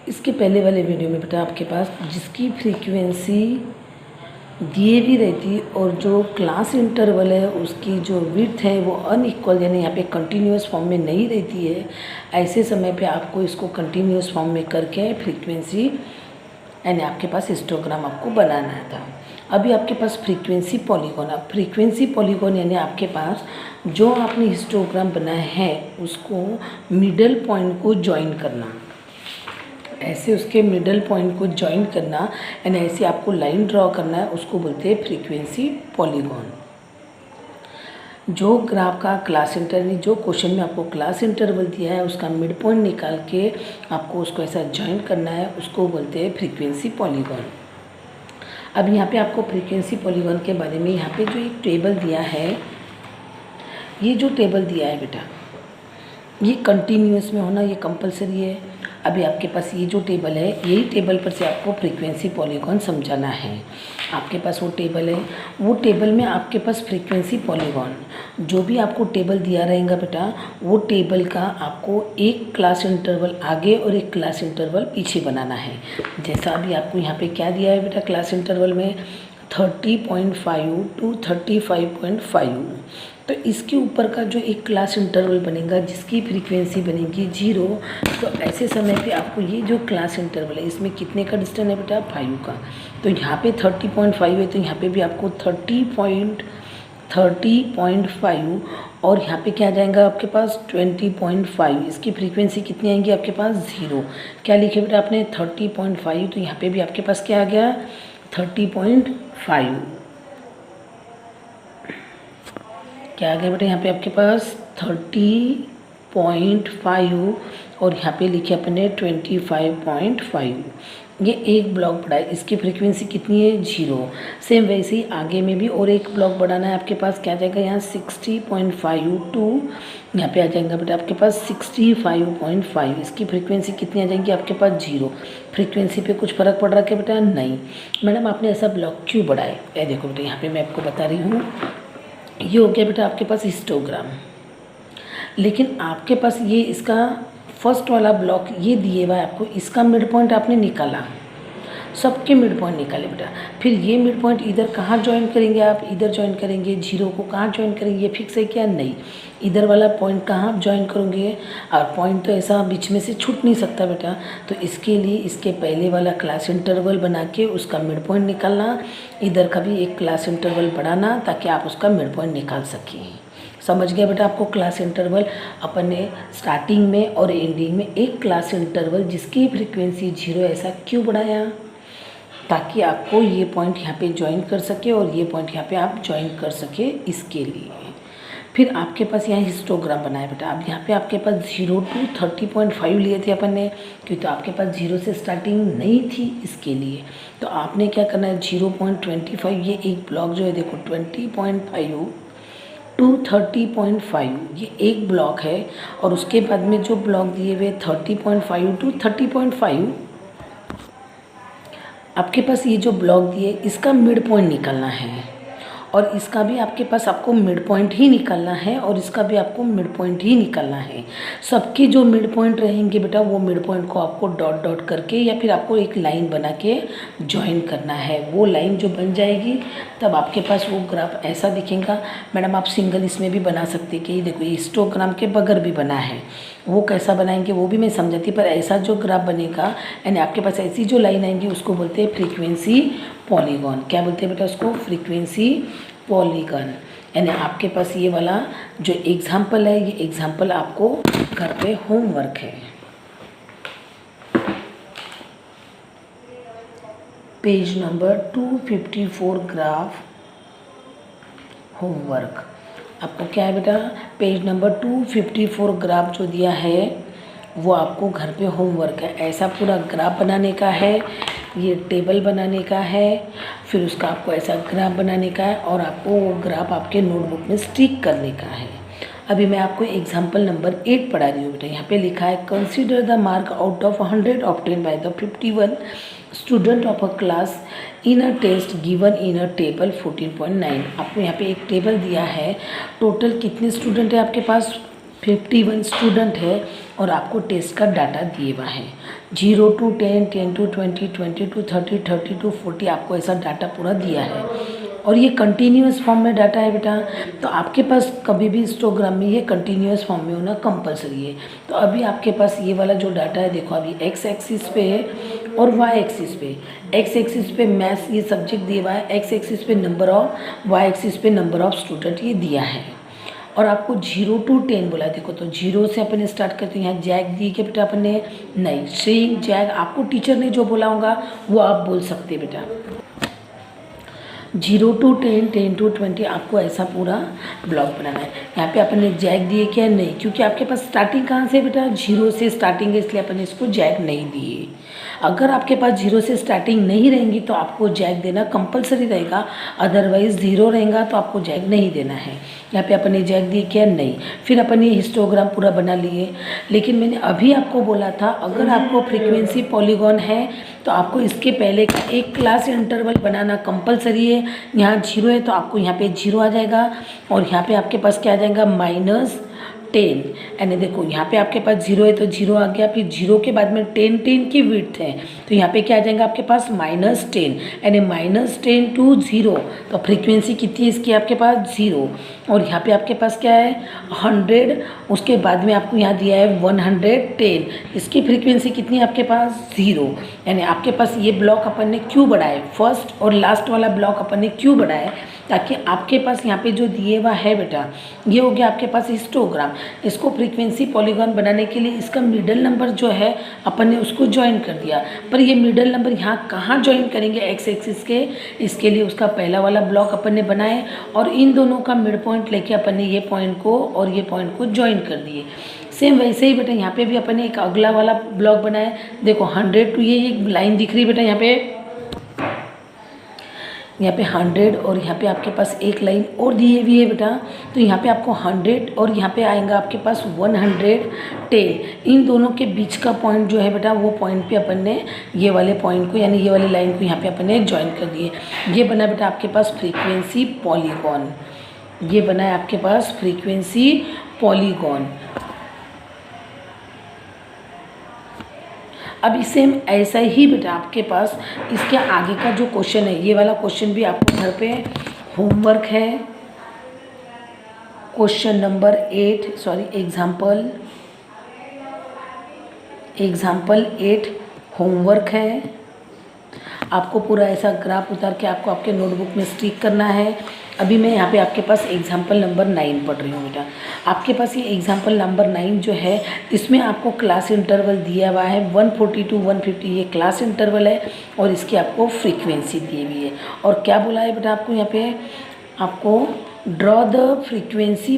इसके पहले वाले वीडियो में बेटा आपके पास जिसकी फ्रीक्वेंसी दिए भी रहती और जो क्लास इंटरवल है उसकी जो विड्थ है वो अनइक्वल यानी यहाँ पे कंटिन्यूस फॉर्म में नहीं रहती है, ऐसे समय पे आपको इसको कंटिन्यूस फॉर्म में करके फ्रीक्वेंसी यानी आपके पास हिस्टोग्राम आपको बनाना था। अभी आपके पास फ्रीक्वेंसी पॉलीगॉन, अब फ्रीक्वेंसी पॉलीगॉन यानी आपके पास जो आपने हिस्टोग्राम बनाया है उसको मिडल पॉइंट को ज्वाइन करना, ऐसे उसके मिडल पॉइंट को ज्वाइन करना यानी ऐसे आपको लाइन ड्रॉ करना है, उसको बोलते हैं फ्रीक्वेंसी पॉलीगॉन। जो ग्राफ का क्लास इंटरवल, जो क्वेश्चन में आपको क्लास इंटरवल दिया है उसका मिड पॉइंट निकाल के आपको उसको ऐसा ज्वाइन करना है, उसको बोलते हैं फ्रीक्वेंसी पॉलीगॉन। अब यहाँ पे आपको फ्रीक्वेंसी पॉलीगॉन के बारे में यहाँ पे जो एक टेबल दिया है, ये जो टेबल दिया है बेटा ये कंटिन्यूस में होना ये कंपलसरी है। अभी आपके पास ये जो टेबल है यही टेबल पर से आपको फ्रीक्वेंसी पॉलीगॉन समझाना है। आपके पास वो टेबल है, वो टेबल में आपके पास फ्रीक्वेंसी पॉलीगॉन जो भी आपको टेबल दिया रहेगा बेटा, वो टेबल का आपको एक क्लास इंटरवल आगे और एक क्लास इंटरवल पीछे बनाना है। जैसा अभी आपको यहाँ पे क्या दिया है बेटा, क्लास इंटरवल में 30.5 to 35.5, तो इसके ऊपर का जो एक क्लास इंटरवल बनेगा जिसकी फ्रीक्वेंसी बनेगी 0, तो ऐसे समय पे आपको ये जो क्लास इंटरवल है इसमें कितने का डिस्टेंस है बेटा, 5 का। तो यहाँ पे 30.5 है तो यहाँ पे भी आपको 30.5 और यहाँ पे क्या आ जाएगा आपके पास 20.5, इसकी फ्रीक्वेंसी कितनी आएंगी आपके पास 0। क्या लिखे बेटा आपने 30.5, तो यहाँ पे भी आपके पास क्या आ गया 30.5, क्या आ गया बेटा यहाँ पे आपके पास 30.5 और यहाँ पे लिखे अपने 25.5। ये एक ब्लॉक बढ़ा है, इसकी फ्रीक्वेंसी कितनी है 0। सेम वैसे ही आगे में भी और एक ब्लॉक बढ़ाना है आपके पास, क्या आ जाएगा यहाँ 60.5 टू यहाँ पे आ जाएगा बेटा आपके पास 65.5, इसकी फ्रीक्वेंसी कितनी आ जाएगी आपके पास 0। फ्रीक्वेंसी पे कुछ फ़र्क पड़ रहा है क्या बेटा, नहीं। मैडम आपने ऐसा ब्लॉक क्यों बढ़ाए, ये देखो बेटा यहाँ पे मैं आपको बता रही हूँ। ये हो गया बेटा आपके पास हिस्टोग्राम, लेकिन आपके पास ये इसका फर्स्ट वाला ब्लॉक ये दिए हुआ है आपको, इसका मिड पॉइंट आपने निकाला, सबके मिड पॉइंट निकाले बेटा। फिर ये मिड पॉइंट इधर कहाँ ज्वाइन करेंगे आप, इधर ज्वाइन करेंगे। 0 को कहाँ ज्वाइन करेंगे, ये फिक्स है क्या, नहीं। इधर वाला पॉइंट कहाँ आप ज्वाइन करोगे, और पॉइंट तो ऐसा बीच में से छूट नहीं सकता बेटा, तो इसके लिए इसके पहले वाला क्लास इंटरवल बना के उसका मिड पॉइंट निकालना, इधर का भी एक क्लास इंटरवल बढ़ाना ताकि आप उसका मिड पॉइंट निकाल सकें। समझ गया बेटा आपको। क्लास इंटरवल अपन ने स्टार्टिंग में और एंडिंग में एक क्लास इंटरवल जिसकी फ्रीक्वेंसी 0 ऐसा क्यों बढ़ाया, ताकि आपको ये पॉइंट यहाँ पे ज्वाइन कर सके और ये पॉइंट यहाँ पे आप ज्वाइन कर सके, इसके लिए। फिर आपके पास यहाँ हिस्टोग्राम बनाया बेटा। अब यहाँ पे आपके पास 0 to 30.5 लिए थे अपन ने, क्योंकि तो आपके पास 0 से स्टार्टिंग नहीं थी, इसके लिए तो आपने क्या करना है 0.25, ये एक ब्लॉक जो है देखो 20.5 to 30.5 ये एक ब्लॉक है, और उसके बाद में जो ब्लॉक दिए हुए 30.5 to 30.5, आपके पास ये जो ब्लॉक दिए इसका मिड पॉइंट निकालना है, और इसका भी आपके पास आपको मिड पॉइंट ही निकालना है, और इसका भी आपको मिड पॉइंट ही निकालना है। सबके जो मिड पॉइंट रहेंगे बेटा वो मिड पॉइंट को आपको डॉट डॉट करके या फिर आपको एक लाइन बना के ज्वाइन करना है। वो लाइन जो बन जाएगी तब आपके पास वो ग्राफ ऐसा दिखेगा। मैडम आप सिंगल इसमें भी बना सकते कि देखो ये हिस्टोग्राम के बगैर भी बना है, वो कैसा बनाएंगे वो भी मैं समझाती, पर ऐसा जो ग्राफ बनेगा यानी आपके पास ऐसी जो लाइन आएंगी उसको बोलते हैं फ्रीक्वेंसी पॉलीगॉन। क्या बोलते हैं बेटा उसको, फ्रीक्वेंसी पॉलीगॉन। यानी आपके पास ये वाला जो एग्जाम्पल है, ये एग्जाम्पल आपको घर पे होमवर्क है। Page number 254 graph homework. आपको क्या है बेटा, पेज नंबर 254 ग्राफ जो दिया है वो आपको घर पे होमवर्क है। ऐसा पूरा ग्राफ बनाने का है, ये टेबल बनाने का है, फिर उसका आपको ऐसा ग्राफ बनाने का है, और आपको वो ग्राफ आपके नोटबुक में स्टिक करने का है। अभी मैं आपको एग्जाम्पल नंबर 8 पढ़ा रही हूँ बेटा। यहाँ पे लिखा है consider the mark out of 100 obtain by the 51 student of a class in a test given in a table 14.9। आपको यहाँ पे एक टेबल दिया है, टोटल कितने स्टूडेंट है आपके पास 51 स्टूडेंट है और आपको टेस्ट का डाटा दिए हुआ है 0 to 10, 10 to 20, 20 to 30, 30 to 40 आपको ऐसा डाटा पूरा दिया है और ये कंटिन्यूस फॉर्म में डाटा है बेटा। तो आपके पास कभी भी हिस्टोग्राम में ये कंटिन्यूस फॉर्म में होना कंपलसरी है। तो अभी आपके पास ये वाला जो डाटा है देखो अभी एक्स एक्सिस पे है और वाई एक्सिस पे। एक्स एक्सिस पे मैथ्स ये सब्जेक्ट दिया हुआ है, एक्स एक्सिस पे नंबर ऑफ, वाई एक्सिस पे नंबर ऑफ स्टूडेंट ये दिया है और आपको 0 to 10 बोला है। देखो तो 0 से अपन स्टार्ट करते हैं। यहाँ जैग दी के बेटा अपन ने नहीं, स्ट्रिंग जैग आपको टीचर ने जो बोला होगा वो आप बोल सकते बेटा। 0 to 10, 10 to 20 आपको ऐसा पूरा ब्लॉक बनाना है। यहाँ पे अपन ने जैग दिए क्या नहीं, क्योंकि आपके पास स्टार्टिंग कहाँ से बेटा 0 से स्टार्टिंग है, इसलिए अपन ने इसको जैग नहीं दिए। अगर आपके पास 0 से स्टार्टिंग नहीं रहेंगी तो आपको जैग देना कंपलसरी रहेगा, अदरवाइज 0 रहेगा तो आपको जैग नहीं देना है। यहाँ पे अपन ने जैग दिए क्या नहीं। फिर अपन ये हिस्टोग्राम पूरा बना लिए, लेकिन मैंने अभी आपको बोला था अगर आपको फ्रीक्वेंसी पॉलीगॉन है तो आपको इसके पहले का एक क्लास इंटरवल बनाना कंपलसरी है। यहाँ 0 है तो आपको यहाँ पे 0 आ जाएगा और यहाँ पे आपके पास क्या आ जाएगा -10। यानी देखो यहाँ पे आपके पास 0 है तो 0 आ गया, फिर 0 के बाद में 10 की विड्थ है तो यहाँ पे क्या आ जाएगा आपके पास -10, यानी -10 to 0। तो फ्रीक्वेंसी कितनी है इसकी आपके पास 0 और यहाँ पे आपके पास क्या है 100, उसके बाद में आपको यहाँ दिया है 110, इसकी फ्रीक्वेंसी कितनी है आपके पास 0। यानी आपके पास ये ब्लॉक अपन ने क्यों बढ़ाए, फर्स्ट और लास्ट वाला ब्लॉक अपन ने क्यों बढ़ाए, ताकि आपके पास यहाँ पे जो दिए हुआ है बेटा ये हो गया आपके पास हिस्टोग्राम। इसको फ्रीक्वेंसी पॉलीगॉन बनाने के लिए इसका मिडल नंबर जो है अपन ने उसको ज्वाइन कर दिया, पर ये मिडल नंबर यहाँ कहाँ ज्वाइन करेंगे एक्स एक्सिस के, इसके लिए उसका पहला वाला ब्लॉक अपन ने बनाए और इन दोनों का मिड पॉइंट लेके अपन ने ये पॉइंट को और ये पॉइंट को ज्वाइन कर दिए। सेम वैसे ही बेटा यहाँ पे भी अपन ने एक अगला वाला ब्लॉक बनाया। देखो 100 to ये एक लाइन दिख रही है बेटा यहाँ पे 100 और यहाँ पे आपके पास एक लाइन और दी हुई है बेटा। तो यहाँ पे आपको 100 और यहाँ पे आएगा आपके पास 110। इन दोनों के बीच का पॉइंट जो है बेटा वो पॉइंट पे अपन ने ये वाले पॉइंट को यानी ये वाली लाइन को यहाँ पे अपन ने ज्वाइन कर दिए। ये बना बेटा आपके पास फ्रीक्वेंसी पॉलीगॉन, ये बना है आपके पास फ्रीक्वेंसी पॉलीगॉन। अब सेम ऐसा ही बेटा आपके पास इसके आगे का जो क्वेश्चन है, ये वाला क्वेश्चन भी आपको घर पे होमवर्क है। क्वेश्चन नंबर 8 एग्जाम्पल 8 होमवर्क है। आपको पूरा ऐसा ग्राफ उतार के आपको आपके नोटबुक में स्टिक करना है। अभी मैं यहाँ पे आपके पास एग्जाम्पल नंबर 9 पढ़ रही हूँ बेटा। आपके पास ये एग्जाम्पल नंबर 9 जो है इसमें आपको क्लास इंटरवल दिया हुआ है 140 to 150, ये क्लास इंटरवल है और इसकी आपको फ्रीक्वेंसी दी हुई है। और क्या बोला है बेटा आपको यहाँ पे, आपको ड्रॉ द फ्रीक्वेंसी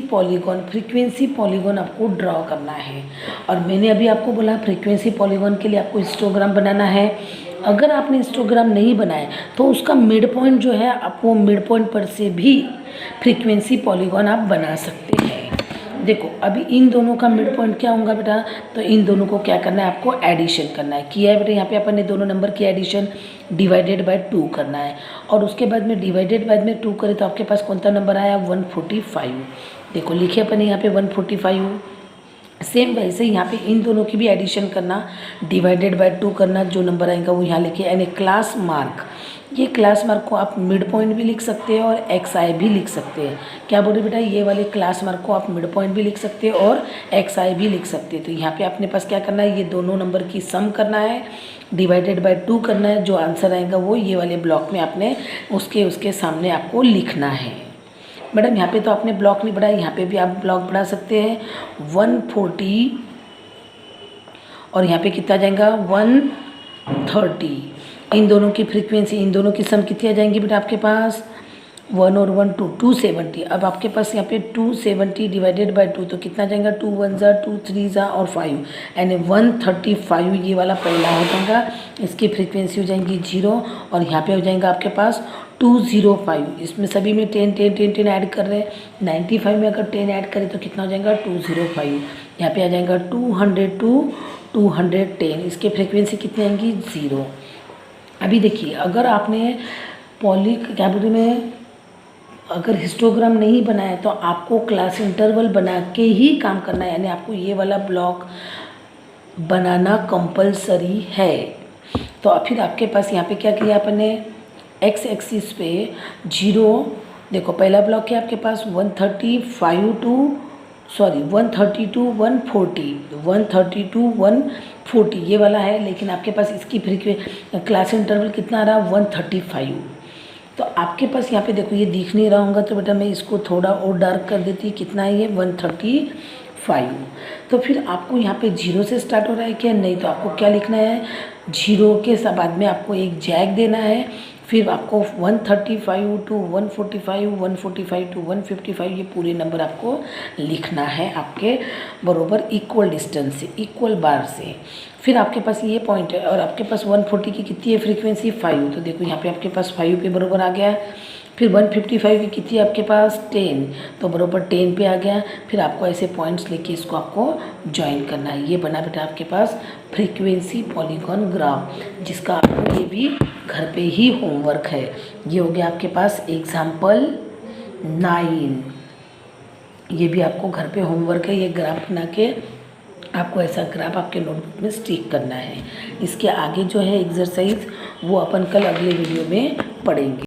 पॉलीगॉन आपको ड्रॉ करना है। और मैंने अभी आपको बोला फ्रीक्वेंसी पॉलीगॉन के लिए आपको हिस्टोग्राम बनाना है। अगर आपने हिस्टोग्राम नहीं बनाए तो उसका मिड पॉइंट जो है आप वो मिड पॉइंट पर से भी फ्रीक्वेंसी पॉलीगॉन आप बना सकते हैं। देखो अभी इन दोनों का मिड पॉइंट क्या होगा बेटा, तो इन दोनों को क्या करना है आपको एडिशन करना है। किया है बेटा, यहाँ पे अपन ने दोनों नंबर की एडिशन डिवाइडेड बाय 2 करना है और उसके बाद में डिवाइडेड बाय में 2 करें तो आपके पास कौन सा नंबर आया 145। देखो लिखे अपन यहाँ पे 145। सेम वैसे ही यहाँ पे इन दोनों की भी एडिशन करना, डिवाइडेड बाय 2 करना, जो नंबर आएगा वो यहाँ लिखे। यानी क्लास मार्क, ये क्लास मार्क को आप मिड पॉइंट भी लिख सकते हैं और XI भी लिख सकते हैं। क्या बोले बेटा, ये वाले क्लास मार्क को आप मिड पॉइंट भी लिख सकते हैं और XI भी लिख सकते हैं। तो यहाँ पे अपने पास क्या करना है, ये दोनों नंबर की सम करना है, डिवाइडेड बाय 2 करना है। जो आंसर आएगा वो ये वाले ब्लॉक में आपने उसके सामने आपको लिखना है। मैडम यहाँ पे तो आपने ब्लॉक नहीं बढ़ाया, यहाँ पे भी आप ब्लॉक बढ़ा सकते हैं 140 और यहाँ पे कितना जाएगा 130। इन दोनों की फ्रीक्वेंसी, इन दोनों की सम कितनी आ जाएंगी बेटा आपके पास 1 और 1 270। अब आपके पास यहाँ पे 270 डिवाइडेड बाय 2 तो कितना जाएगा 2 1 ज़ा 2 3 ज़ा और 5 यानी 135। ये वाला पहला हो जाएगा, इसकी फ्रीक्वेंसी हो जाएंगी 0 और यहाँ पे हो जाएगा आपके पास 205। इसमें सभी में 10 ऐड कर रहे हैं। 95 में अगर 10 ऐड करें तो कितना हो जाएगा 205। यहाँ पे आ जाएगा 200 to 210। इसकी फ्रीक्वेंसी कितनी आएंगी 0। अभी देखिए अगर आपने क्या बोलते हैं अगर हिस्टोग्राम नहीं बनाया तो आपको क्लास इंटरवल बना के ही काम करना है, यानी आपको ये वाला ब्लॉक बनाना कंपलसरी है। तो फिर आपके पास यहाँ पे क्या किया अपने, एक्स एक्सिस पे 0, देखो पहला ब्लॉक है आपके पास 130 टू 140 ये वाला है, लेकिन आपके पास इसकी क्लास इंटरवल कितना आ रहा है 135। तो आपके पास यहाँ पे देखो ये दिख नहीं रहा होगा, तो बेटा मैं इसको थोड़ा और डार्क कर देती, कितना है ये 135। तो फिर आपको यहाँ पे 0 से स्टार्ट हो रहा है क्या, नहीं, तो आपको क्या लिखना है, 0 के बाद में आपको एक जैग देना है, फिर आपको 135 टू 145, 145 टू 155 ये पूरे नंबर आपको लिखना है आपके बरोबर इक्वल डिस्टेंस से, इक्वल बार से। फिर आपके पास ये पॉइंट है और आपके पास 140 की कितनी है फ्रीक्वेंसी 5, तो देखो यहाँ पे आपके पास 5 पे बरोबर आ गया। फिर 155 की कितनी है आपके पास 10, तो बरोबर 10 पे आ गया। फिर आपको ऐसे पॉइंट्स लेके इसको आपको ज्वाइन करना है। ये बना बेटा आपके पास फ्रीक्वेंसी पॉलीगॉन ग्राफ, जिसका आपको ये भी घर पे ही होमवर्क है। ये हो गया आपके पास एग्जाम्पल 9, ये भी आपको घर पे होमवर्क है। ये ग्राफ बना के आपको ऐसा ग्राफ आपके नोटबुक में स्टिक करना है। इसके आगे जो है एक्सरसाइज वो अपन कल अगले वीडियो में पढ़ेंगे।